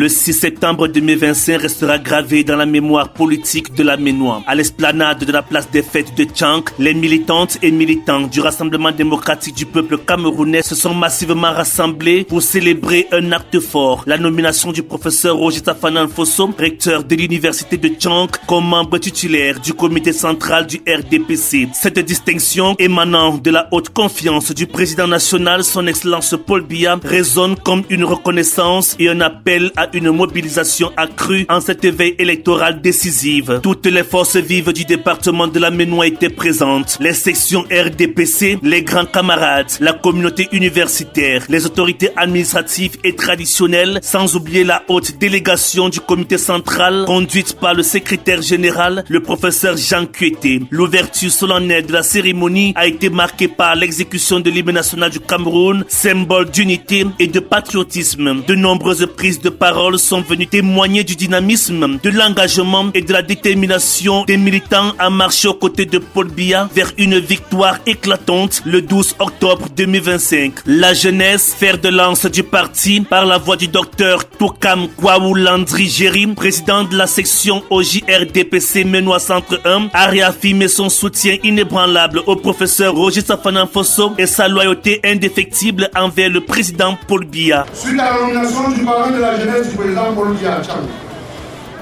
Le 6 septembre 2025 restera gravé dans la mémoire politique de la Ménois. À l'esplanade de la place des fêtes de Tchank, les militantes et militants du Rassemblement démocratique du peuple camerounais se sont massivement rassemblés pour célébrer un acte fort, la nomination du professeur Roger Tsafanan Fosso, recteur de l'université de Tchank, comme membre titulaire du comité central du RDPC. Cette distinction émanant de la haute confiance du président national, son excellence Paul Biya, résonne comme une reconnaissance et un appel à une mobilisation accrue en cette veille électorale décisive. Toutes les forces vives du département de la Ménois étaient présentes. Les sections RDPC, les grands camarades, la communauté universitaire, les autorités administratives et traditionnelles, sans oublier la haute délégation du comité central conduite par le secrétaire général, le professeur Jean Kuete. L'ouverture solennelle de la cérémonie a été marquée par l'exécution de l'hymne national du Cameroun, symbole d'unité et de patriotisme. De nombreuses prises de parole sont venues témoigner du dynamisme, de l'engagement et de la détermination des militants à marcher aux côtés de Paul Biya vers une victoire éclatante le 12 octobre 2025. La jeunesse, fer de lance du parti, par la voix du docteur Toukam Kwaoulandri Géry, président de la section OJRDPC Ménois Centre 1, a réaffirmé son soutien inébranlable au professeur Roger Tsafanan Fosso et sa loyauté indéfectible envers le président Paul Biya. Suite à la nomination du parrain de la jeunesse du président Paul Biya,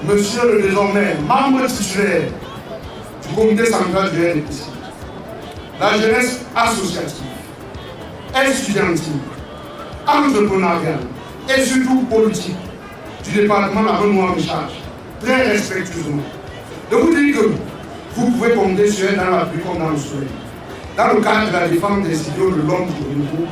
monsieur le désormais membre titulaire du comité central du RDPC, la jeunesse associative, estudiantine, entrepreneuriale et surtout politique du département de la Ménois en charge, très respectueusement, de vous dire que vous pouvez compter sur elle dans la pluie comme dans le soleil, dans le cadre de la défense des idéaux de l'homme du renouveau,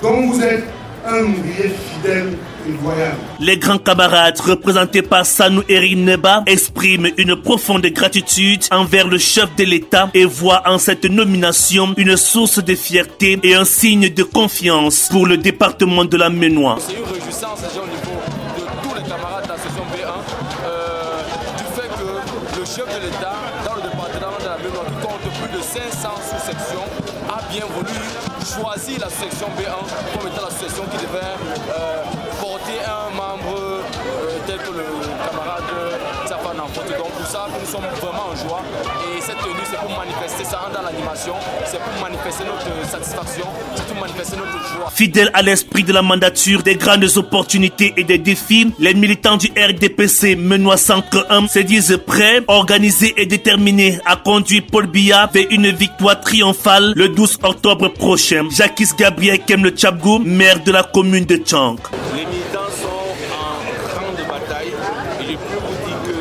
dont vous êtes un ouvrier fidèle et loyal. Les grands camarades représentés par Sanou Erin Neba expriment une profonde gratitude envers le chef de l'État et voient en cette nomination une source de fierté et un signe de confiance pour le département de la Ménois. C'est une réjouissance au niveau de tous les camarades de la section B1 du fait que le chef de l'État dans le département de la Ménois qui compte plus de 500 sous-sections a bien voulu choisir la section B1 comme étant la section qui devait porter un membre tel que le camarade Tsafanan Fosso. Donc pour ça, nous sommes vraiment en joie et cette tenue c'est pour manifester, ça rentre dans l'animation, c'est pour manifester notre satisfaction, c'est pour manifester notre joie. Fidèles à l'esprit de la mandature, des grandes opportunités et des défis, les militants du RDPC Ménois Centre 1 se disent prêts, organisés et déterminés à conduire Paul Biya vers une victoire triomphale le 12 octobre prochain. Jacques Gabriel Kemle Tchabgou, maire de la commune de Tchank. Les militants sont en camp de bataille et je peux vous dire que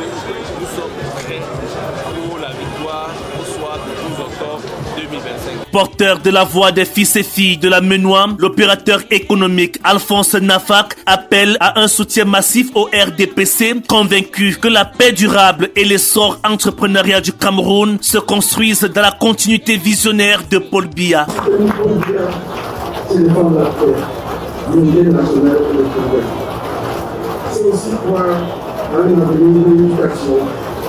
nous sommes prêts pour la victoire au soir du 12 octobre 2025. Porteur de la voix des fils et filles de la Ménois, l'opérateur économique Alphonse Nafak appelle à un soutien massif au RDPC, convaincu que la paix durable et l'essor entrepreneurial du Cameroun se construisent dans la continuité visionnaire de Paul Biya. C'est le fond de la paix, l'unité nationale et le progrès. C'est aussi croire dans une avenir d'action,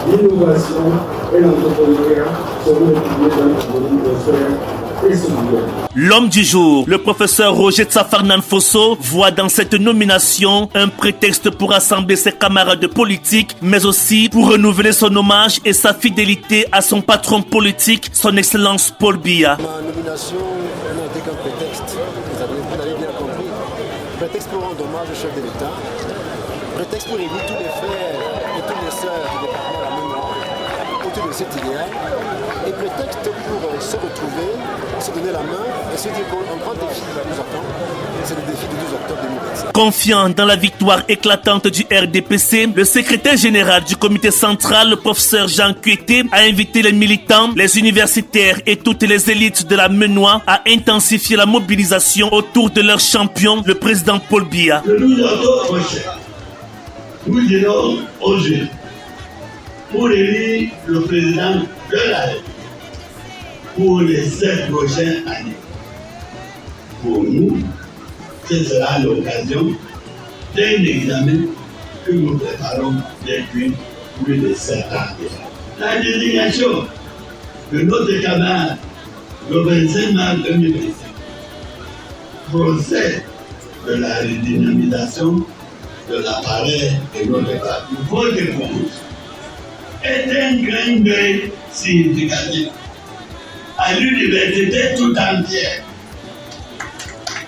l'innovation et l'entrepreneuriat seront les piliers d'un économie prospère et solidaire. L'homme du jour, le professeur Roger Tsafanan Fosso, voit dans cette nomination un prétexte pour rassembler ses camarades politiques, mais aussi pour renouveler son hommage et sa fidélité à son patron politique, son excellence Paul Biya. Ma nomination n'a été qu'un prétexte, vous avez bien compris. Prétexte pour rendre hommage au chef de l'État, prétexte pour réunir tous les frères et toutes les sœurs du département de la Ménois autour de cet idéal, et prétexte pour se retrouver, se donner la main et se dire qu'un grand défi nous attend, c'est le défi du 12 octobre 2025. Confiant dans la victoire éclatante du RDPC, le secrétaire général du comité central, le professeur Jean Kuete, a invité les militants, les universitaires et toutes les élites de la Ménois à intensifier la mobilisation autour de leur champion, le président Paul Biya. Le 12 octobre prochain, nous irons aux urnes pour élire le président de la République pour les 7 prochaines années. Pour nous, ce sera l'occasion d'un examen que nous préparons depuis plus de 7 ans déjà. La désignation de notre camarade le 25 mars 2025 procède de la redynamisation de l'appareil de notre parti. Votre réponse est un clin d'œil significatif à l'université tout entière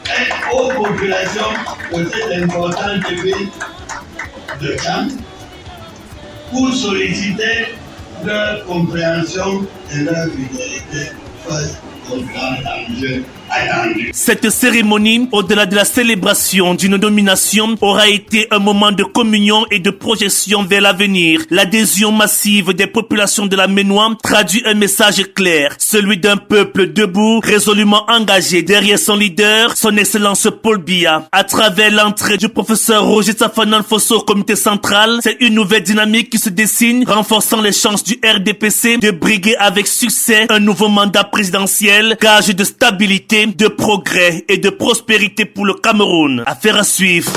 et aux populations de cette importante ville de Tchang pour solliciter leur compréhension et leur fidélité face au grand enjeu attendu. Cette cérémonie, au-delà de la célébration d'une nomination, aura été un moment de communion et de projection vers l'avenir. L'adhésion massive des populations de la Ménois traduit un message clair, celui d'un peuple debout, résolument engagé derrière son leader, son excellence Paul Biya. À travers l'entrée du professeur Roger Safanan Fosso au comité central, c'est une nouvelle dynamique qui se dessine, renforçant les chances du RDPC de briguer avec succès un nouveau mandat présidentiel, gage de stabilité, de progrès et de prospérité pour le Cameroun. Affaire à suivre.